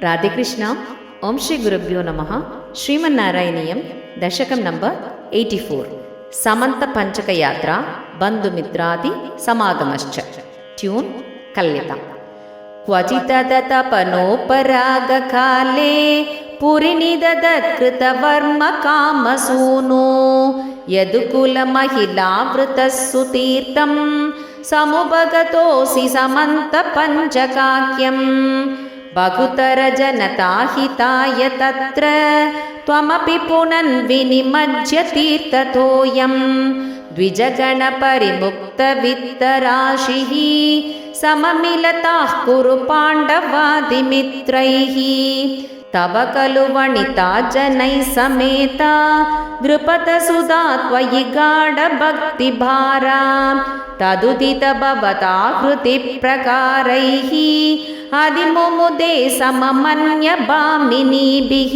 రాధేకృష్ణ. ఓం శ్రీ గురుభ్యో నమః. శ్రీమన్నారాయణీయం దశకం నంబర్ 84. సమంత పంచక యాత్ర బంధుమిత్రాది సమాగమశ్చ. ట్యూన్ కల్యత. క్వచితదతపనోపరాగకాలే పురినిదదత్కృతవర్మ కామసూనో యదుకుల మహిళావృతః సుతీర్థం సముపగతోసి సమంత పంచకాఖ్యం. బహుతర జనతాహితాయ తత్ర త్వమపి పునన్వినిమజ్య తీర్థతోయం ద్విజగణ పరిముక్త విత్తరాశిః సమమిలతాః కురు పాండవాదిమిత్రైః. తవ ఖలు వనితా జనైః సమేతా ద్రుపదసుధా త్వయి గాఢ భక్తిభారా తదుదిత భవతా కృతి ప్రకారైః అదిముముదే సమమన్య భామినీభిః.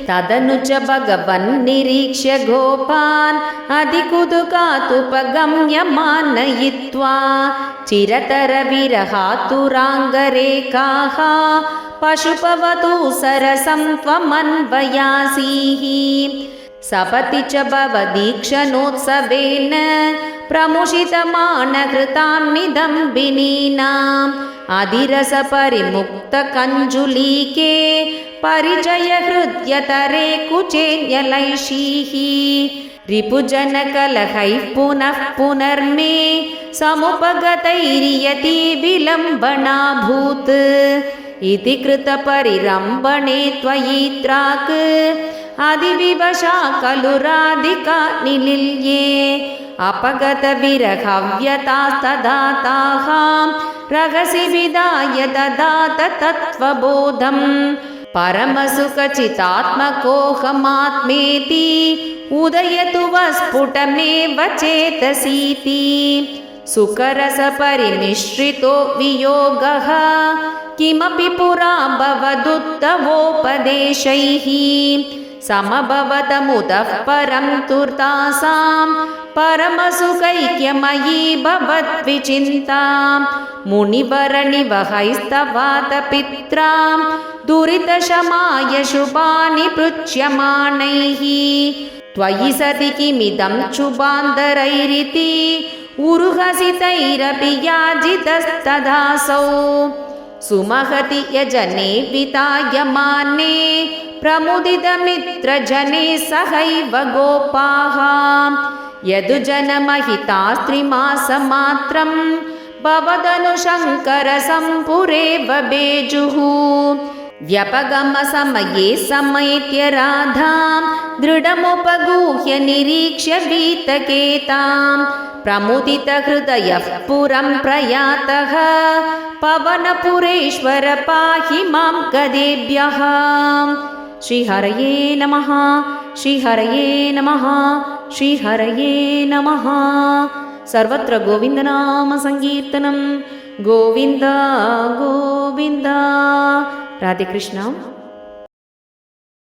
తదను చ భగవన్ నిరీక్ష్య గోపాన్ అధికుదుకాతుపగమ్య మానయిత్వా చిరతర విరహాతురాంగరేఖాః పశుపవతు సరసం త్వమన్వయాసీః. సపతి చ భవదీక్షణోత్సవేన ప్రముషితమానఘృతాన్నిదంబినీనాం అధిరస పరిముక్త కంజులీకే పరిచయ హృద్యతరే కుచేన్యలైషీః. రిపుజనకలహైః పునః పునర్మే సముపగతైర్యతి విలంబనాభూత్ ఇతి కృత పరిరంభణే త్వయి త్రాక్ అధివివశా ఖలు రాధికా నిలిల్యే. అపగత విరహవ్యతాస్తదాతాః రహసి విదాయ దదాత తత్వబోధం పరమసుఖచితాత్మకోహమాత్మేతి ఉదయతు వస్ఫుటమేవ చేతసీతి. సుఖరస పరిమిశ్రితో వియోగః కిమపి పురా భవదుత్తవోపదేశైః. సమభవతముతః పరం తుర్తాసాం పరమసుఖైక్యమయీ భవద్విచింతా. మునివరనివహైస్తవాత పిత్రాం దురితశమాయ శుభాని పృచ్యమాణైః. త్వయి సతి కిమిదం క్షుభాంధరైరితి ఉరుహసితైరపి యాజితస్తదాసౌ. సుమహతి యజనే వితాయమానే ప్రముదితమిత్రజనే సహైవ గోపాః. యదుజనమహితాస్త్రిమాసమాత్రం భవదను శంకర సంపురేవ బేజుః. వ్యపగమ సమయే సమేత్య రాధాం దృఢముపగూహ్య నిరీక్ష్య వీతకేతాం ప్రముదిత హృదయః పురం ప్రయాతః పవనపురేశ్వర పాహి మాం గదేభ్యః. శ్రీహరయే నమః. శ్రీహరయే నమః. శ్రీహరయే నమః. సర్వత్ర గోవిందనామ సంకీర్తనం. గోవింద గోవింద. రాధేకృష్ణ.